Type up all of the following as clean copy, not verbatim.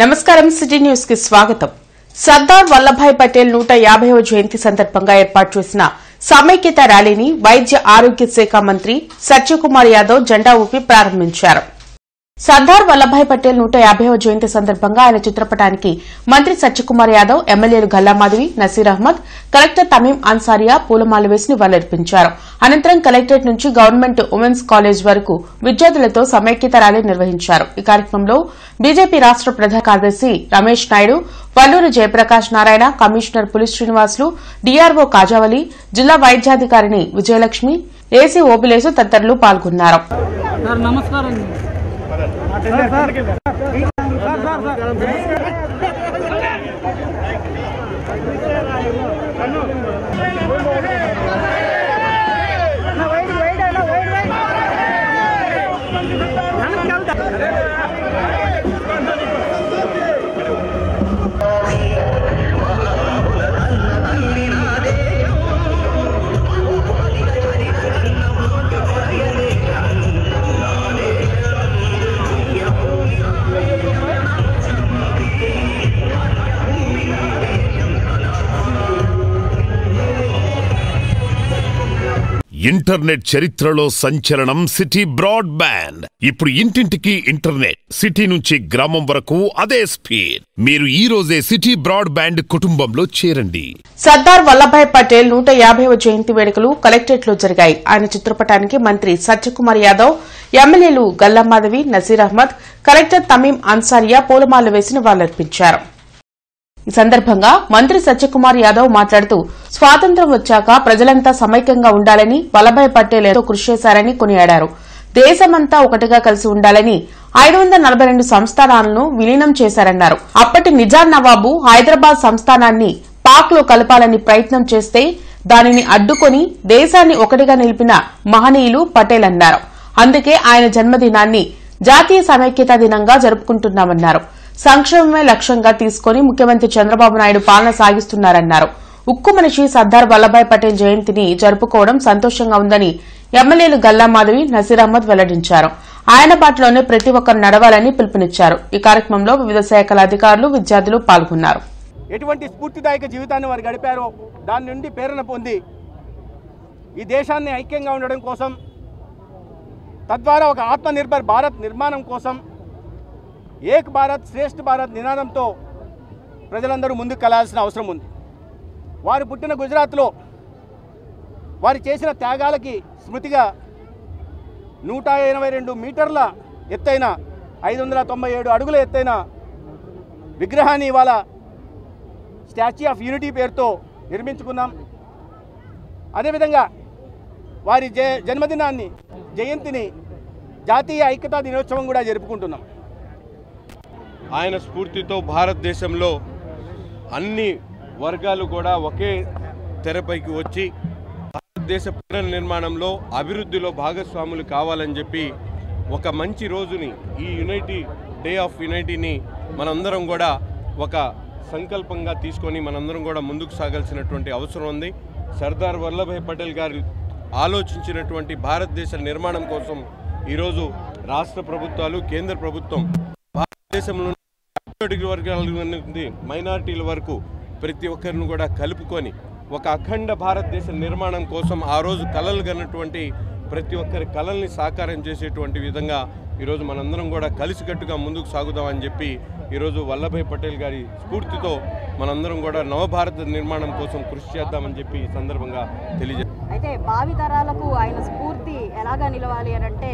నమస్కారం city news కి స్వాగతం. సర్దార్ వల్లభాయ్ పటేల్ 150వ జయంతి సందర్భంగా ఏర్పాటు చేసిన సమైక్యత ర్యాలీని వైద్య ఆరోగ్య శాఖ మంత్రి సత్యకుమార్ యాదవ్ జెండా ఊపి ప్రారంభించారు. సర్దార్ వల్లభాయ్ పటేల్ 150వ జయంతి సందర్భంగా ఆయన చిత్రపటానికి మంత్రి సత్యకుమార్ యాదవ్, ఎమ్మెల్యేలు గల్లా మాధవి, నసీర్ అహ్మద్, కలెక్టర్ తమీం అన్సారియా పూలమాల వేసి నివాళులర్పించారు. అనంతరం కలెక్టరేట్ నుంచి గవర్నమెంట్ ఉమెన్స్ కాలేజ్ వరకు విద్యార్థులతో సమైక్యత ర్యాలీ నిర్వహించారు. ఈ కార్యక్రమంలో బీజేపీ రాష్ట ప్రధాన కార్యదర్శి రమేష్ నాయుడు, వల్లూరు జయప్రకాష్ నారాయణ, కమిషనర్ పులి శ్రీనివాసులు, డీఆర్ఓ కాజావలి, జిల్లా వైద్యాధికారిణి విజయలక్ష్మి, ఏసీ ఓబిలేసు తదితరులు పాల్గొన్నారు. ఇంటర్నెట్ చరిత్రలో సంచలనం సిటీ బ్రాడ్బ్యాండ్. ఇప్పుడు ఇంటింటికి ఇంటర్నెట్, సిటీ నుంచి గ్రామం వరకు అదే స్పీడ్. మీరు ఈ రోజే సిటీ బ్రాడ్బ్యాండ్ కుటుంబంలో చేరండి. సర్దార్ వల్లభాయ్ పటేల్ 150వ జయంతి వేడుకలు కలెక్టరేట్ లో జరిగాయి. ఆయన చిత్రపటానికి మంత్రి సత్యకుమార్ యాదవ్, ఎమ్మెల్యేలు గల్లా మాధవి, నసీర్ అహ్మద్, కలెక్టర్ తమీం అన్సారియా పూలమాల వేసి నివాళులర్పించారు. ఈ సందర్భంగా మంత్రి సత్యకుమార్ యాదవ్ మాట్లాడుతూ, స్వాతంత్ర్యం వచ్చాక ప్రజలంతా సమైక్యంగా ఉండాలని, వల్లభాయ్ పటేల్ ఎంతో కృషి చేశారని కొనియాడారు. దేశమంతా ఒకటిగా కలిసి ఉండాలని 542 సంస్థానాలను విలీనం చేశారన్నారు. అప్పటి నిజాం నవాబు హైదరాబాద్ సంస్థానాన్ని పాక్ లో కలపాలని ప్రయత్నం చేస్తే దానిని అడ్డుకొని దేశాన్ని ఒకటిగా నిలిపిన మహనీయులు పటేల్ అన్నారు. అందుకే ఆయన జన్మదినాన్ని జాతీయ సమైక్యతా దినంగా జరుపుకుంటున్నామన్నారు. సంక్షేమమే లక్ష్యంగా తీసుకుని ముఖ్యమంత్రి చంద్రబాబు నాయుడు పాలన సాగిస్తున్నారన్నారు. ఉక్కు మనిషి సర్దార్ వల్లభాయ్ పటేల్ జయంతిని జరుపుకోవడం సంతోషంగా ఉందని ఎమ్మెల్యేలు గల్లా మాధవి, నసీర్ అహ్మద్ వెల్లడించారు. ఆయన బాటలోనే ప్రతి ఒక్కరు నడవాలని పిలుపునిచ్చారు. ఈ కార్యక్రమంలో వివిధ శాఖల అధికారులు, విద్యార్థులు పాల్గొన్నారు. ఎటువంటి స్ఫూర్తిదాయక జీవితాన్ని వారు గడిపారో దాని నుండి ప్రేరణ పొంది ఈ దేశాన్ని ఐక్యంగా ఉండడం కోసం, తద్వారా ఒక ఆత్మనిర్భర్ భారత్ నిర్మాణం కోసం, ఏక్ భారత్ శ్రేష్ఠ భారత్ నినాదంతో ప్రజలందరూ ముందుకు కలాల్సిన అవసరం ఉంది. వారు పుట్టిన గుజరాత్లో వారు చేసిన త్యాగాలకి స్మృతిగా 182 మీటర్ల ఎత్తైన 597 అడుగుల ఎత్తైన విగ్రహాన్ని ఇవాళ స్టాచ్యూ ఆఫ్ యూనిటీ పేరుతో నిర్మించుకున్నాం. అదేవిధంగా వారి జన్మదినాన్ని, జయంతిని జాతీయ ఐక్యతా దినోత్సవం కూడా జరుపుకుంటున్నాం. ఆయన స్ఫూర్తితో భారతదేశంలో అన్ని వర్గాలు కూడా ఒకే తెరపైకి వచ్చి భారతదేశ పునర్నిర్మాణంలో, అభివృద్ధిలో భాగస్వాములు కావాలని చెప్పి ఒక మంచి రోజుని, ఈ యునైటీ డే ఆఫ్ యునైటీని మనందరం కూడా ఒక సంకల్పంగా తీసుకొని మనందరం కూడా ముందుకు సాగాల్సినటువంటి అవసరం ఉంది. సర్దార్ వల్లభాయ్ పటేల్ గారు ఆలోచించినటువంటి భారతదేశ నిర్మాణం కోసం ఈరోజు రాష్ట్ర ప్రభుత్వాలు, కేంద్ర ప్రభుత్వం భారతదేశంలో వర్గాల నుండి మైనారిటీల వరకు ప్రతి ఒక్కరిని కూడా కలుపుకొని ఒక అఖండ భారతదేశ నిర్మాణం కోసం ఆ రోజు కలలు కన్నటువంటి ప్రతి ఒక్కరి కలల్ని సాకారం చేసేటువంటి విధంగా ఈరోజు మనందరం కూడా కలిసికట్టుగా ముందుకు సాగుదామని చెప్పి ఈరోజు వల్లభాయ్ పటేల్ గారి స్ఫూర్తితో మనందరం కూడా నవభారత నిర్మాణం కోసం కృషి చేద్దామని చెప్పి ఈ సందర్భంగా తెలియజేస్తాం. అయితే భావితరాలకు ఆయన స్ఫూర్తి ఎలాగా నిలవాలి అని అంటే,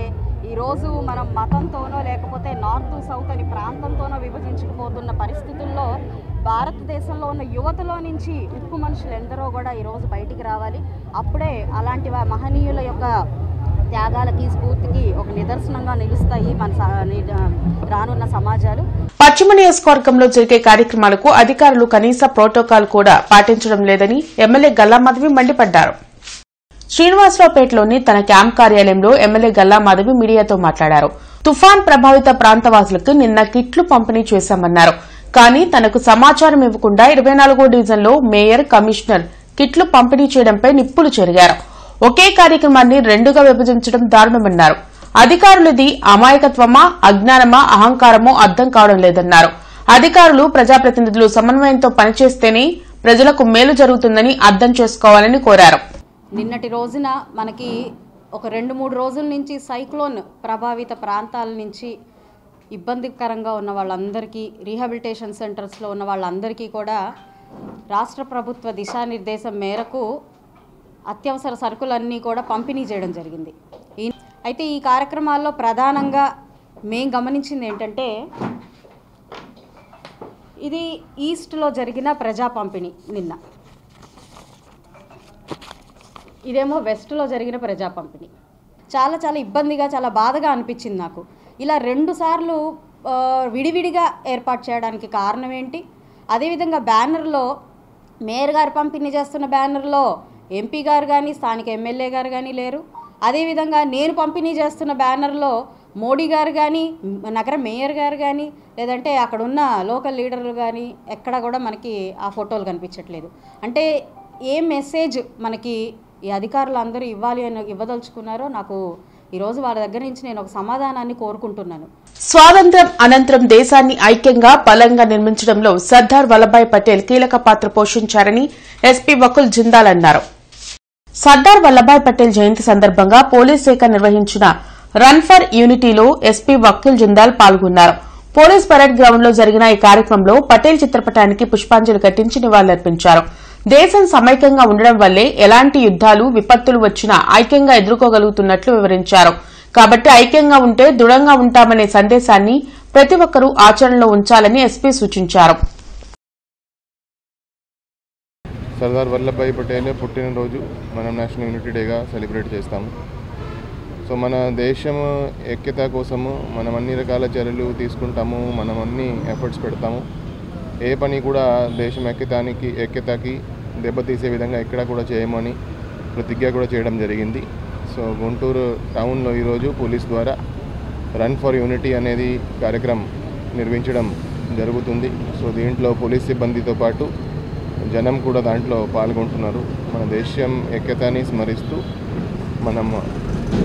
ఈరోజు మనం మతంతోనో లేకపోతే నార్త్ సౌత్ అని ప్రాంతంతోనో విభజించుకుపోతున్న పరిస్థితుల్లో భారతదేశంలో ఉన్న యువతలో నుంచి ఉక్కు మనుషులు ఎందరో కూడా ఈరోజు బయటికి రావాలి. అప్పుడే అలాంటి మహనీయుల యొక్క త్యాగాలకి, స్ఫూర్తికి ఒక నిదర్శనంగా నిలుస్తాయి మన రానున్న సమాజాలు. పశ్చిమ నియోజకవర్గంలో జరిగే కార్యక్రమాలకు అధికారులు కనీస ప్రోటోకాల్ కూడా పాటించడం లేదని ఎమ్మెల్యే గల్లా మాధవి మండిపడ్డారు. శ్రీనివాసరావుపేటలోని తన క్యాంప్ కార్యాలయంలో ఎమ్మెల్యే గల్లా మాధవి మీడియాతో మాట్లాడారు. తుఫాన్ ప్రభావిత ప్రాంతవాసులకు నిన్న కిట్లు పంపిణీ చేశామన్నారు. కానీ తనకు సమాచారం ఇవ్వకుండా 24వ డివిజన్లో మేయర్, కమిషనర్ కిట్లు పంపిణీ చేయడంపై నిప్పులు చెరిగారు. ఒకే కార్యక్రమాన్ని రెండుగా విభజించడం దారుణమన్నారు. అధికారులది అమాయకత్వమా, అజ్ఞానమా, అహంకారమో అర్థం కావడం లేదన్నారు. అధికారులు ప్రజాప్రతినిధులు సమన్వయంతో పనిచేస్తేనే ప్రజలకు మేలు జరుగుతుందని అర్థం చేసుకోవాలని కోరారు. నిన్నటి రోజున మనకి ఒక 2-3 రోజుల నుంచి సైక్లోన్ ప్రభావిత ప్రాంతాల నుంచి ఇబ్బందికరంగా ఉన్న వాళ్ళందరికీ, రీహాబిలిటేషన్ సెంటర్స్లో ఉన్న వాళ్ళందరికీ కూడా రాష్ట్ర ప్రభుత్వ దిశానిర్దేశం మేరకు అత్యవసర సరుకులన్నీ కూడా పంపిణీ చేయడం జరిగింది. అయితే ఈ కార్యక్రమాల్లో ప్రధానంగా మేం గమనించింది ఏంటంటే, ఇది ఈస్ట్లో జరిగిన ప్రజా పంపిణీ నిన్న, ఇదేమో వెస్ట్లో జరిగిన ప్రజా పంపిణీ. చాలా చాలా ఇబ్బందిగా, చాలా బాధగా అనిపించింది నాకు. ఇలా 2 సార్లు విడివిడిగా ఏర్పాటు చేయడానికి కారణం ఏంటి? అదేవిధంగా బ్యానర్లో మేయర్ గారు పంపిణీ చేస్తున్న బ్యానర్లో ఎంపీ గారు కానీ, స్థానిక ఎమ్మెల్యే గారు కానీ లేరు. అదేవిధంగా నేను పంపిణీ చేస్తున్న బ్యానర్లో మోడీ గారు కానీ, నగర మేయర్ గారు కానీ, లేదంటే అక్కడ ఉన్న లోకల్ లీడర్లు కానీ ఎక్కడ కూడా మనకి ఆ ఫోటోలు కనిపించట్లేదు. అంటే ఏ మెసేజ్ మనకి ఈ అధికారులు అందరూ ఇవ్వదలుచుకున్నారో నాకు ఈరోజు వాళ్ళ దగ్గర నుంచి నేను ఒక సమాధానాన్ని కోరుకుంటున్నాను. స్వాతంత్ర్యం అనంతరం దేశాన్ని ఐక్యంగా బలంగా నిర్మించడంలో సర్దార్ వల్లభాయ్ పటేల్ కీలక పాత్ర పోషించారని ఎస్పీ వకుల్ జిందాల్ అన్నారు. సర్దార్ వల్లభాయ్ పటేల్ జయంతి సందర్భంగా పోలీస్ శాఖ నిర్వహించిన రన్ ఫర్ యూనిటీలో ఎస్పీ వకుల్ జిందాల్ పాల్గొన్నారు. పోలీస్ పరేడ్ గ్రౌండ్ లో జరిగిన ఈ కార్యక్రమంలో పటేల్ చిత్రపటానికి పుష్పాంజలి ఘటించి నివాళులర్పించారు. దేశం సమైక్యంగా ఉండడం వల్లే ఎలాంటి యుద్దాలు, విపత్తులు వచ్చినా ఐక్యంగా ఎదుర్కోగలుగుతున్నట్లు వివరించారు. కాబట్టి ఐక్యంగా ఉంటే దృఢంగా ఉంటామనే సందేశాన్ని ప్రతి ఒక్కరూ ఆచరణలో ఉంచాలని ఎస్పీ సూచించారు. సర్దార్ వల్లభాయ్ పటేల్ పుట్టినరోజు మనం నేషనల్ యూనిటీ డేగా సెలబ్రేట్ చేస్తాము. సో మన దేశం ఐక్యత కోసము మనం అన్ని రకాల చర్యలు తీసుకుంటాము, మనం అన్ని ఎఫర్ట్స్ పెడతాము. ఏ పని కూడా దేశం ఐక్యతకి దెబ్బతీసే విధంగా ఎక్కడా కూడా చేయమని ప్రతిజ్ఞ కూడా చేయడం జరిగింది. సో గుంటూరు టౌన్లో ఈరోజు పోలీస్ ద్వారా రన్ ఫర్ యూనిటీ అనేది కార్యక్రమం నిర్వహించడం జరుగుతుంది. సో దీంట్లో పోలీస్ సిబ్బందితో పాటు జనం కూడా దాంట్లో పాల్గొంటున్నారు. మన దేశం ఐక్యతని స్మరిస్తూ మనం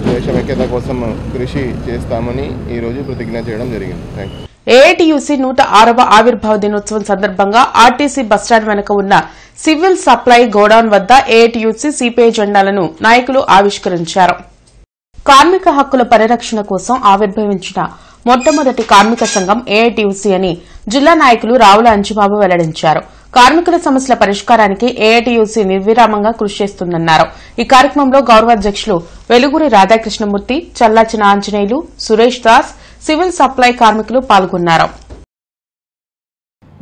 దేశం ఐక్యత కోసం కృషి చేస్తామని ఈరోజు ప్రతిజ్ఞ చేయడం జరిగింది. Thank you. ఏఐటీయూసీ 106వ ఆవిర్భావ దినోత్సవం సందర్భంగా ఆర్టీసీ బస్టాండ్ వెనుక ఉన్న సివిల్ సప్లై గోడౌన్ వద్ద ఏఐటీయూసీ సిపిఐ జెండాలను నాయకులు ఆవిష్కరించారు. కార్మిక హక్కుల పరిరక్షణ కోసం ఆవిర్భవించిన మొట్టమొదటి కార్మిక సంఘం ఏఐటీయూసీ అని జిల్లా నాయకులు రావుల అంజిబాబు వెల్లడించారు. కార్మికుల సమస్యల పరిష్కారానికి ఏఐటీయూసీ నిర్విరామంగా కృషి చేస్తుందన్నారు. ఈ కార్యక్రమంలో గౌరవాధ్యక్షులు వెలుగురి రాధాకృష్ణమూర్తి, చల్లాచిన ఆంజనేయులు, సురేష్ దాస్, సివిల్ సప్లై కార్మికులు పాల్గొన్నారు.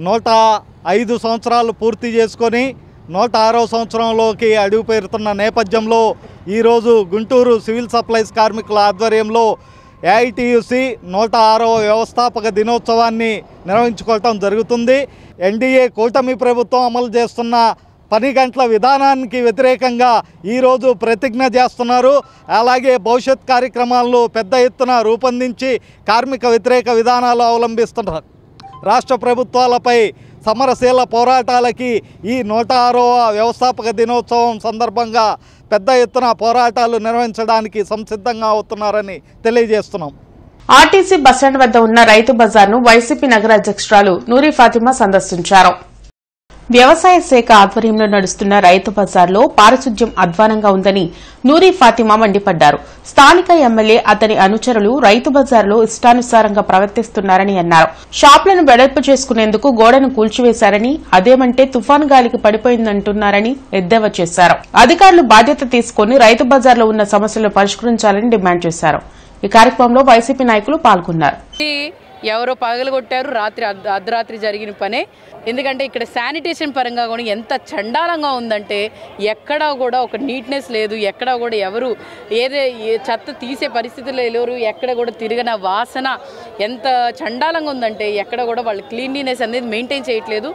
105 సంవత్సరాలు పూర్తి చేసుకొని 106వ సంవత్సరంలోకి అడుగు పెడుతున్న నేపథ్యంలో ఈరోజు గుంటూరు సివిల్ సప్లైస్ కార్మికుల ఆధ్వర్యంలో ఏఐటీయూసీ 106వ వ్యవస్థాపక దినోత్సవాన్ని నిర్వహించుకోవటం జరుగుతుంది. ఎన్డీఏ కూటమి ప్రభుత్వం అమలు చేస్తున్న 10 గంటల విధానానికి వ్యతిరేకంగా ఈరోజు ప్రతిజ్ఞ చేస్తున్నారు. అలాగే భవిష్యత్ కార్యక్రమాలను పెద్ద ఎత్తున రూపొందించి కార్మిక వ్యతిరేక విధానాలు అవలంబిస్తున్న రాష్ట్ర ప్రభుత్వాలపై సమరశీల పోరాటాలకి ఈ 106వ వ్యవస్థాపక దినోత్సవం సందర్భంగా పెద్ద ఎత్తున పోరాటాలు నిర్వహించడానికి సంసిద్ధంగా అవుతున్నారని తెలియజేస్తున్నాం. ఆర్టీసీ బస్టాండ్ వద్ద ఉన్న రైతు బజార్ను వైసీపీ నగర అధ్యక్షురాలు నూరి ఫాతిమా సందర్శించారు. వ్యవసాయ శాఖ ఆధ్వర్యంలో నడుస్తున్న రైతు బజార్లో పారిశుద్ధ్యం అధ్వానంగా ఉందని నూరి ఫాతిమా మండిపడ్డారు. స్థానిక ఎమ్మెల్యే, అతని అనుచరులు రైతు బజార్లో ఇష్టానుసారంగా ప్రవర్తిస్తున్నారని అన్నారు. షాపులను వెడల్పు చేసుకునేందుకు గోడను కూల్చివేశారని, అదేమంటే తుఫాను గాలికి పడిపోయిందంటున్నారని ఎద్దేవా చేశారు. అధికారులు బాధ్యత తీసుకుని రైతు బజార్లో ఉన్న సమస్యలను పరిష్కరించాలని డిమాండ్ చేశారు. ఈ కార్యక్రమంలో వైసీపీ నాయకులు పాల్గొన్నారు. ఎవరో పగలగొట్టారు, రాత్రి అర్ధరాత్రి జరిగిన పనే. ఎందుకంటే ఇక్కడ శానిటేషన్ పరంగా కూడా ఎంత చండాలంగా ఉందంటే ఎక్కడా కూడా ఒక నీట్నెస్ లేదు. ఎక్కడా కూడా ఎవరు చెత్త తీసే పరిస్థితుల్లో ఎవరు ఎక్కడ కూడా తిరిగిన వాసన ఎంత చండాలంగా ఉందంటే ఎక్కడ కూడా వాళ్ళు క్లీన్లీనెస్ అనేది మెయింటైన్ చేయట్లేదు.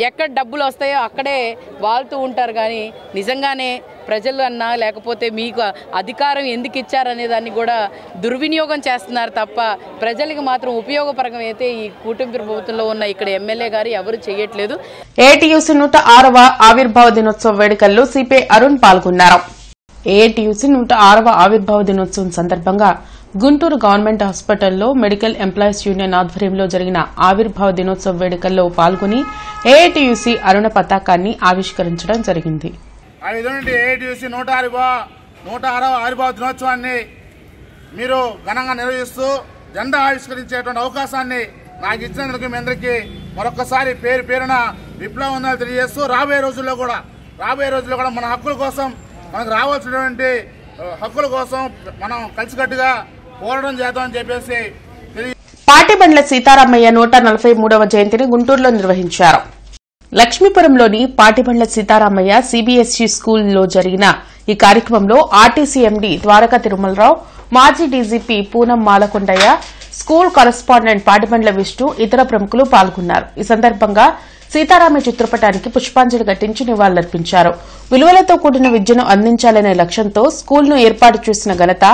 ఎక్కడ డబ్బులు వస్తాయో అక్కడే వాళ్తూ ఉంటారు. కానీ నిజంగానే ప్రజలు అన్నా లేకపోతే మీకు అధికారం ఎందుకు ఇచ్చారనే దాన్ని కూడా దుర్వినియోగం చేస్తున్నారు తప్ప ప్రజలకు మాత్రం ఉపయోగపరంగా అయితే ఈ కూటమి ప్రభుత్వంలో ఉన్న ఇక్కడ ఎమ్మెల్యే గారు ఎవరు చేయట్లేదు. ఏఐటీయూసీ 106వ ఆవిర్భావ దినోత్సవ వేడుకల్లో సిపిఐ అరుణ్ పాల్గొన్నారు. ఏఐటీయూసీ 106వ ఆవిర్భావ దినోత్సవం సందర్భంగా గుంటూరు గవర్నమెంట్ హాస్పిటల్లో మెడికల్ ఎంప్లాయీస్ యూనియన్ ఆధ్వర్యంలో జరిగిన ఆవిర్భావ దినోత్సవ వేడుకల్లో పాల్గొని ఏఐటీయూసీ అరుణ పతాకాన్ని ఆవిష్కరించడం జరిగింది. ఏఐటీయూసీ 106వ ఆవిర్భావ దినోత్సవాన్ని మీరు ఘనంగా నిర్వహిస్తూ జెండా ఆవిష్కరించేటువంటి అవకాశాన్ని నాకు ఇచ్చినందుకు మీ అందరికీ మరొకసారి పేరున విప్లవం తెలియజేస్తూ రాబోయే రోజుల్లో కూడా మన హక్కుల కోసం, మనకు రావాల్సినటువంటి హక్కుల కోసం మనం కలిసికట్టుగా పోరాటం చేద్దామని చెప్పేసి పాటిబండ్ల సీతారామయ్య 143వ జయంతిని గుంటూరులో నిర్వహించారు. లక్ష్మీపురంలోని పాటిబండ్ల సీతారామయ్య సిబిఎస్ఈ స్కూల్లో జరిగిన ఈ కార్యక్రమంలో ఆర్టీసీ ఎండీ ద్వారకా తిరుమలరావు, మాజీ DGP Poonam Malakondaiah, school correspondent Patibandla Vishnu, ఇతర ప్రముఖులు పాల్గొన్నారు. ఈ సందర్భంగా సీతారామయ్య చిత్రపటానికి పుష్పాంజలి ఘటించి నివాళులర్పించారు. విలువలతో కూడిన విద్యను అందించాలనే లక్ష్యంతో స్కూల్ను ఏర్పాటు చేసిన ఘనత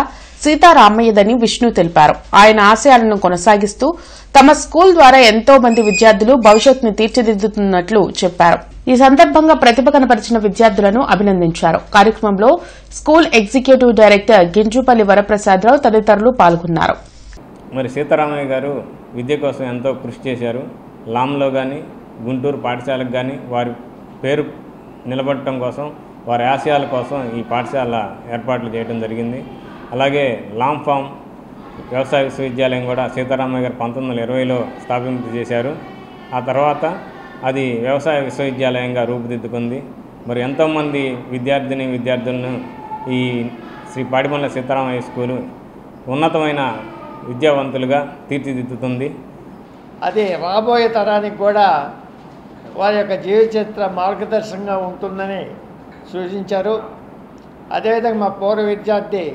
సీతారామయ్యదని విష్ణు తెలిపారు. ఆయన ఆశయాలను కొనసాగిస్తూ తమ స్కూల్ ద్వారా ఎంతో మంది విద్యార్థులు భవిష్యత్తును తీర్చిదిద్దుతున్నట్లు చెప్పారు. ఈ సందర్భంగా ప్రతిభ కనపరిచిన విద్యార్థులను అభినందించారు. కార్యక్రమంలో school executive director Ginjupalli Varaprasadarao తదితరులు పాల్గొన్నారు. మరి సీతారామయ్య గారు విద్య కోసం ఎంతో కృషి చేశారు. లాంలో కానీ గుంటూరు పాఠశాలకు కానీ వారి పేరు నిలబడటం కోసం, వారి ఆశయాల కోసం ఈ పాఠశాల ఏర్పాట్లు చేయడం జరిగింది. అలాగే లాంగ్ ఫామ్ వ్యవసాయ విశ్వవిద్యాలయం కూడా సీతారామయ్య గారు 1920లో స్థాపింపు చేశారు. ఆ తర్వాత అది వ్యవసాయ విశ్వవిద్యాలయంగా రూపుదిద్దుకుంది. మరి ఎంతోమంది విద్యార్థులను ఈ శ్రీ పాటిబండ్ల సీతారామయ్య స్కూలు ఉన్నతమైన విద్యావంతులుగా తీర్చిదిద్దుతుంది. అది రాబోయే తరానికి కూడా వారి యొక్క జీవిత చరిత్ర మార్గదర్శకంగా ఉంటుందని సూచించారు. అదేవిధంగా మా పూర్వ విద్యార్థి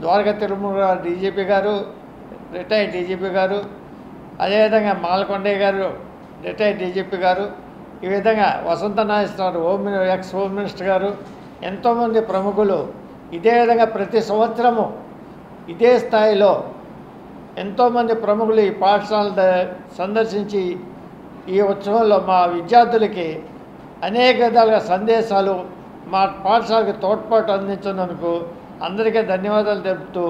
ద్వారకా తిరుమల డీజీపీ గారు, రిటైర్డ్ డీజీపీ గారు, అదేవిధంగా మాలకొండయ్య గారు, రిటైర్డ్ డీజీపీ గారు, ఈ విధంగా వసంత నాగేశ్వరరావు ఎక్స్ హోమ్ మినిస్టర్ గారు, ఎంతోమంది ప్రముఖులు ఇదే విధంగా ప్రతి సంవత్సరము ఇదే స్థాయిలో ఎంతోమంది ప్రముఖులు ఈ పాఠశాల సందర్శించి ఈ ఉత్సవంలో మా విద్యార్థులకి అనేక విధాలుగా సందేశాలు, మా పాఠశాలకు తోడ్పాటు అందించినందుకు అందరికీ ధన్యవాదాలు తెలుపుతూ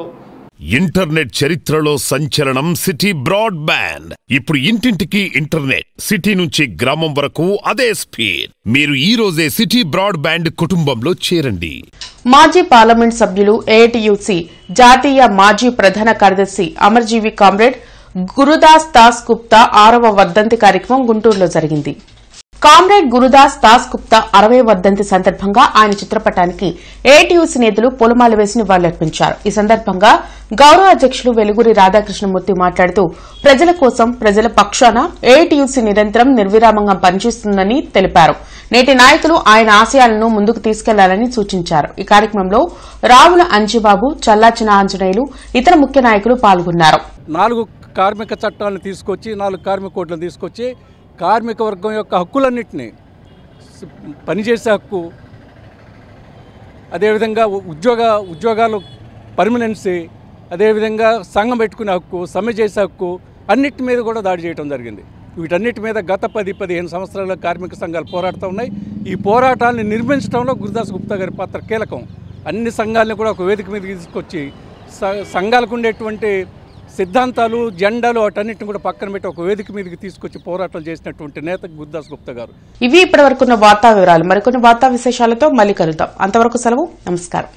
ఇంటర్నెట్ చరిత్రలో సంచలనం సిటీ బ్రాడ్బ్యాండ్. ఇప్పుడు ఇంటింటికి ఇంటర్నెట్, సిటీ నుంచి గ్రామం వరకు అదే స్పీడ్. మీరు ఈ రోజే సిటీ బ్రాడ్బ్యాండ్ కుటుంబంలో చేరండి. మాజీ పార్లమెంట్ సభ్యులు ఏఐటీయూసీ జాతీయ మాజీ ప్రధాన కార్యదర్శి అమర్జీవి కామ్రేడ్ గురుదాస్ దాస్ గుప్తా 6వ వర్ధంతి కార్యక్రమం గుంటూరులో జరిగింది. కామ్రేడ్ గురుదాస్ దాస్ గుప్తా 60వ వర్ధంతి సందర్భంగా ఆయన చిత్రపటానికి ఏఐటీయూసీ నేతలు పూలమాల వేసి నివాళులర్పించారు. ఈ సందర్భంగా గౌరవ అధ్యకులు వెలుగురి రాధాకృష్ణమూర్తి మాట్లాడుతూ ప్రజల కోసం, ప్రజల పక్షాన ఏఐటీయూసీ నిరంతరం నిర్విరామంగా పనిచేస్తుందని తెలిపారు. నేటి నాయకులు ఆయన ఆశయాలను ముందుకు తీసుకెళ్లాలని సూచించారు. ఈ కార్యక్రమంలో రావుల అంజిబాబు, చల్లాచిన ఆంజనేయులు, ఇతర ముఖ్య నాయకులు పాల్గొన్నారు. 4 కార్మిక చట్టాలను తీసుకొచ్చి, 4 కార్మిక కోడ్లను తీసుకొచ్చి కార్మిక వర్గం యొక్క హక్కులన్నింటినీ, పనిచేసే హక్కు, అదేవిధంగా ఉద్యోగాలు పర్మనెన్సీ, అదేవిధంగా సంఘం పెట్టుకునే హక్కు, సమ్మె చేసే హక్కు, అన్నిటి మీద కూడా దాడి చేయడం జరిగింది. వీటన్నిటి మీద గత 10-15 సంవత్సరాల కార్మిక సంఘాలు పోరాడుతూ ఉన్నాయి. ఈ పోరాటాలను నిర్మించడంలో గురుదాస్ గుప్తా గారి పాత్ర కీలకం. అన్ని సంఘాలను కూడా ఒక వేదిక మీద తీసుకొచ్చి సంఘాలకు ఉండేటువంటి సిద్ధాంతాలు, జెండాలు వాటన్నిటిని కూడా పక్కన పెట్టి ఒక వేదిక మీదకి తీసుకొచ్చి పోరాటాలు చేసినటువంటి నేత గురుదాస్ గుప్తా గారు. ఇవి ఇప్పటివరకున్న వార్తా వివరాలు. మరికొన్ని వార్తా విశేషాలతో మళ్ళీ కలుద్దాం. అంతవరకు సెలవు. నమస్కారం.